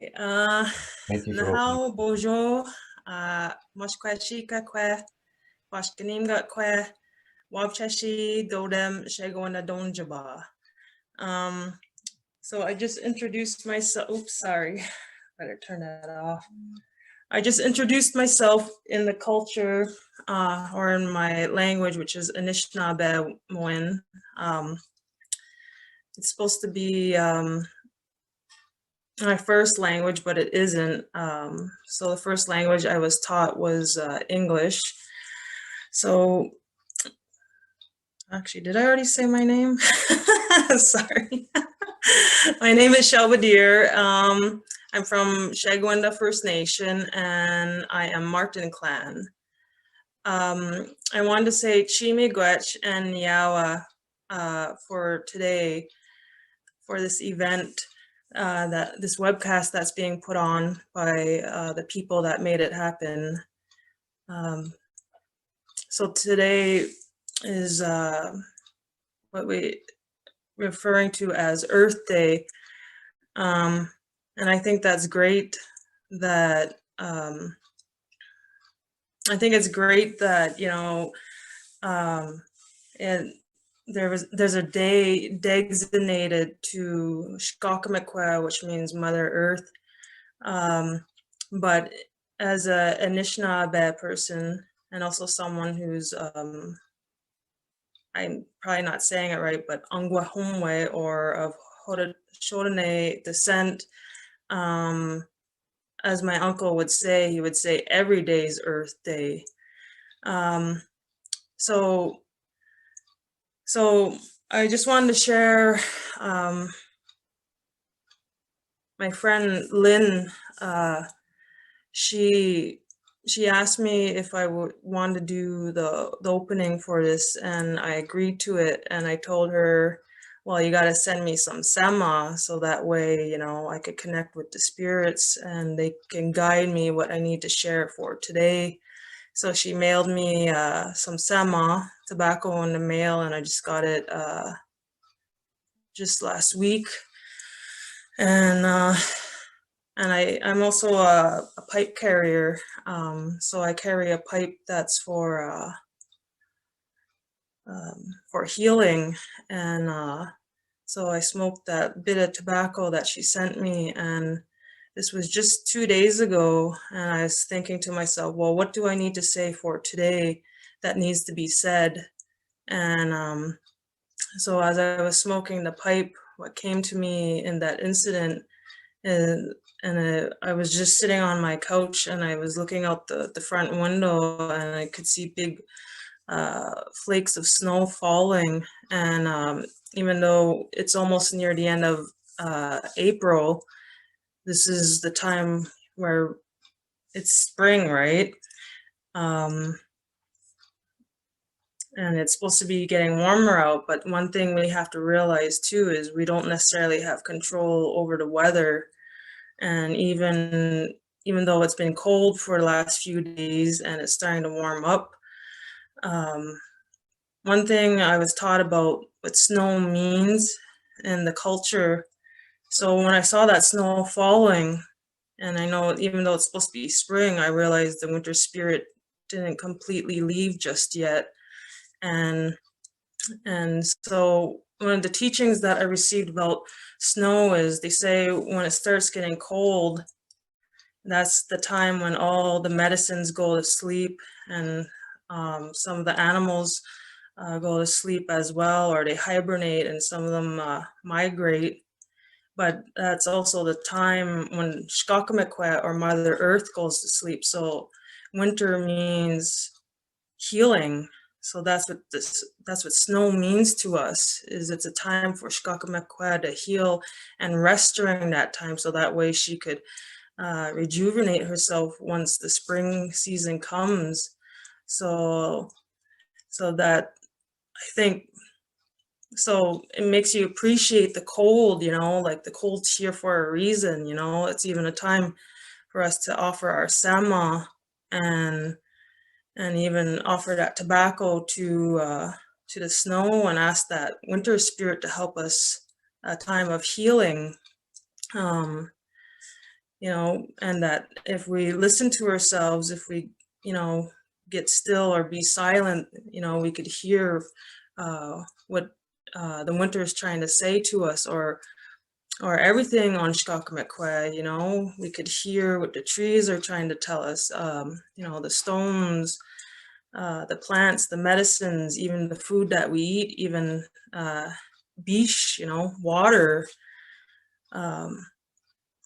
Uh, Thank you for opening. Nahau, bonjour, Moshkweshika-Kwe, Washkanimga-Kwe, Wabcheshi, Dodem, Sheguiandah Donjaba. So I just introduced myself. Oops, sorry. Better turn that off. I just introduced myself in the culture or in my language, which is Anishinaabe. It's supposed to be my first language, but it isn't. So the first language I was taught was English. So actually, did I already say my name? Sorry. My name is Shelba Deer. I'm from Sheguiandah First Nation, and I am Martin Clan. I wanted to say Chimigwech and Yawa for today, for this event, that this webcast that's being put on by the people that made it happen. So today is what we referring to as Earth Day, and I think that's great. That I think it's great that and there's a day designated to Oshkaabbewis, which means Mother Earth. But as a Anishinaabe person, and also someone who's I'm probably not saying it right, but Onkwehón or of Haudenoshaunee descent, as my uncle would say, he would say every day's Earth Day. So I just wanted to share my friend Lynn. She asked me if I would want to do the opening for this, and I agreed to it. And I told her, well, you got to send me some sema, so that way, I could connect with the spirits and they can guide me what I need to share for today. So she mailed me some sema, tobacco in the mail, and I just got it just last week. And I'm also a pipe carrier, so I carry a pipe that's for healing, and so I smoked that bit of tobacco that she sent me, and this was just 2 days ago, and I was thinking to myself, well, what do I need to say for today that needs to be said? And so as I was smoking the pipe, what came to me in that incident is, I was just sitting on my couch and I was looking out the front window, and I could see big flakes of snow falling. And even though it's almost near the end of April, this is the time where it's spring, right? And it's supposed to be getting warmer out, but one thing we have to realize too is we don't necessarily have control over the weather. And even though it's been cold for the last few days and it's starting to warm up, one thing I was taught about what snow means in the culture. So when I saw that snow falling, and I know even though it's supposed to be spring, I realized the winter spirit didn't completely leave just yet. And so one of the teachings that I received about snow is they say when it starts getting cold, that's the time when all the medicines go to sleep, and some of the animals go to sleep as well, or they hibernate, and some of them migrate. But that's also the time when Sheguiandah or Mother Earth goes to sleep. So winter means healing. So that's what snow means to us, is it's a time for Sheguiandah to heal and rest during that time, so that way she could rejuvenate herself once the spring season comes. So that I think, so it makes you appreciate the cold, like the cold's here for a reason, it's even a time for us to offer our sama and even offer that tobacco to the snow and ask that winter spirit to help us a time of healing. and that if we listen to ourselves, if we, get still or be silent, we could hear what the winter is trying to say to us, or everything on Oshkaabbewis. We could hear what the trees are trying to tell us, the stones, the plants, the medicines, even the food that we eat, even bish, water.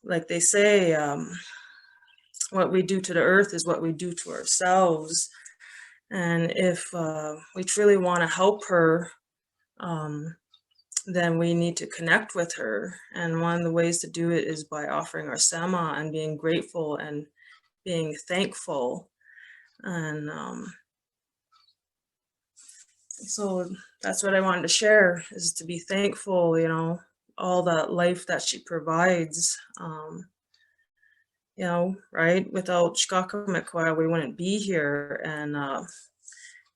Like they say, what we do to the earth is what we do to ourselves. And if we truly want to help her, then we need to connect with her. And one of the ways to do it is by offering our sema and being grateful and being thankful. And so that's what I wanted to share, is to be thankful, all that life that she provides. Right? Without Oshkaabbewis, we wouldn't be here. And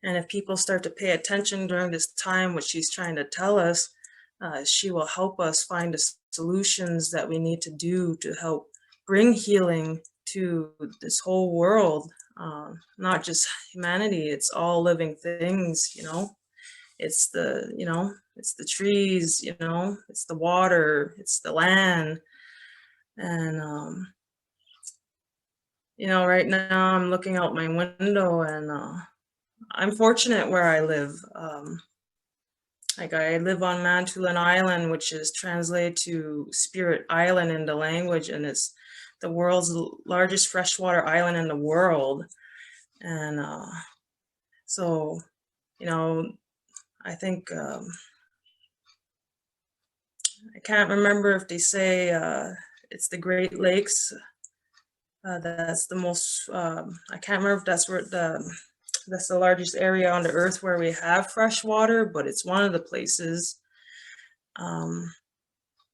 if people start to pay attention during this time, what she's trying to tell us, she will help us find the solutions that we need to do to help bring healing to this whole world, not just humanity. It's all living things, It's it's the trees, it's the water, it's the land. And right now I'm looking out my window, and I'm fortunate where I live. Like, I live on Manitoulin Island, which is translated to Spirit Island in the language, and it's the world's largest freshwater island in the world. And so, I think, I can't remember if they say it's the Great Lakes. That's the most, I can't remember if that's where that's the largest area on the earth where we have fresh water, but it's one of the places.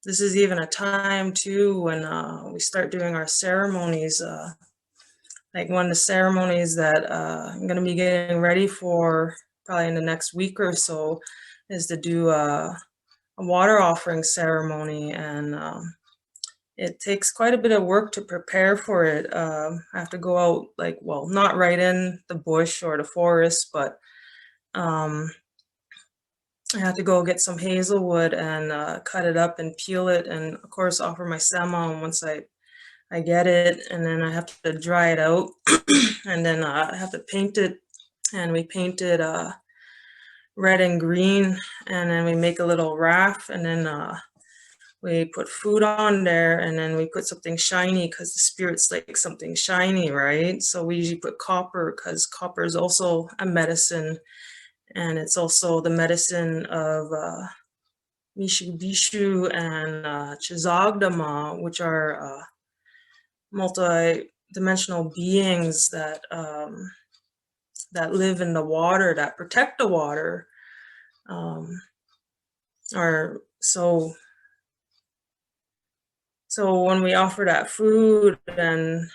This is even a time too when we start doing our ceremonies. Like, one of the ceremonies that I'm going to be getting ready for probably in the next week or so is to do a water offering ceremony. And it takes quite a bit of work to prepare for it. I have to go out, not right in the bush or the forest, but I have to go get some hazelwood and cut it up and peel it, and of course offer my sema once I get it, and then I have to dry it out, and then I have to paint it, and we paint it red and green, and then we make a little raft, and then we put food on there, and then we put something shiny because the spirits like something shiny, right? So we usually put copper because copper is also a medicine, and it's also the medicine of Mishu and Chizagdama, which are multi-dimensional beings that that live in the water, that protect the water. Or so when we offer that food and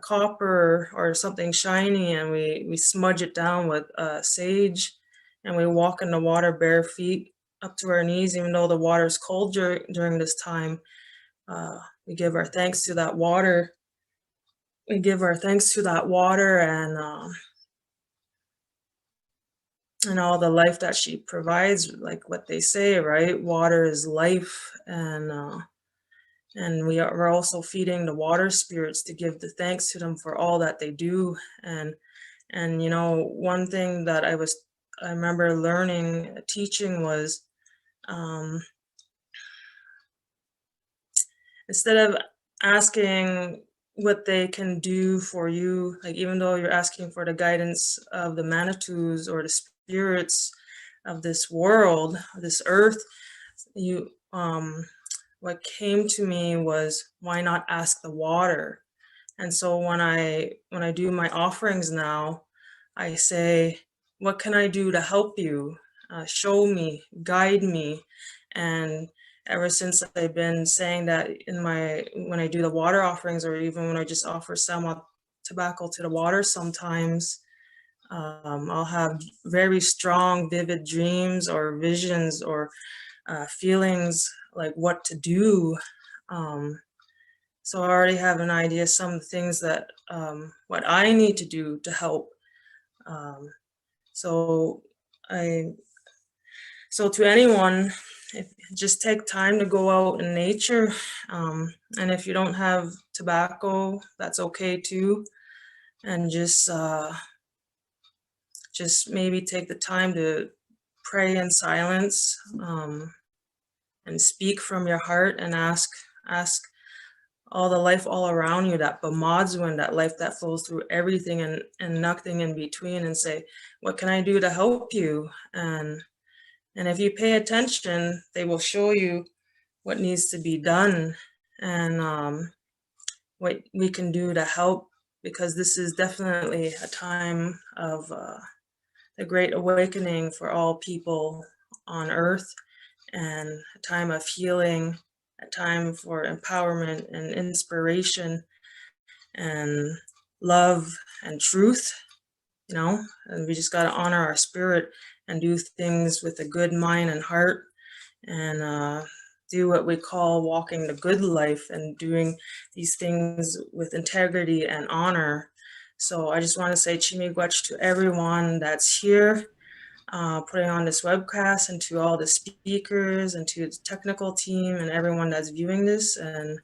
copper or something shiny, and we smudge it down with sage, and we walk in the water bare feet up to our knees, even though the water is cold during this time, we give our thanks to that water. We give our thanks to that water and all the life that she provides, like what they say, right? Water is life, and we're also feeding the water spirits to give the thanks to them for all that they do. And one thing that I remember learning, teaching, was instead of asking what they can do for you, like, even though you're asking for the guidance of the Manitous or the spirits of this world, this earth, what came to me was, why not ask the water? And so when I do my offerings now, I say, what can I do to help you? Show me, guide me. And ever since I've been saying that when I do the water offerings, or even when I just offer some tobacco to the water, sometimes I'll have very strong, vivid dreams or visions or feelings, like what to do. So I already have an idea, some of the things that, what I need to do to help. Um, so I, so to anyone, if just take time to go out in nature. And if you don't have tobacco, that's okay too. And just maybe take the time to pray in silence, and speak from your heart and ask all the life all around you, that Bamadzwin, that life that flows through everything and nothing in between, and say, what can I do to help you? And if you pay attention, they will show you what needs to be done, and what we can do to help, because this is definitely a time of the great awakening for all people on earth, and a time of healing, a time for empowerment and inspiration and love and truth, and we just got to honor our spirit and do things with a good mind and heart, and do what we call walking the good life and doing these things with integrity and honor. So I just want to say Chimigwech to everyone that's here, putting on this webcast, and to all the speakers and to the technical team and everyone that's viewing this. And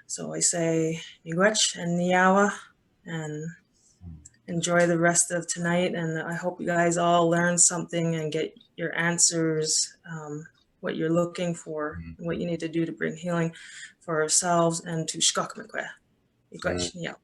so I say Miigwech and Niawa, and enjoy the rest of tonight. And I hope you guys all learn something and get your answers, what you're looking for, and what you need to do to bring healing for ourselves and to Sheguiandah First Nation.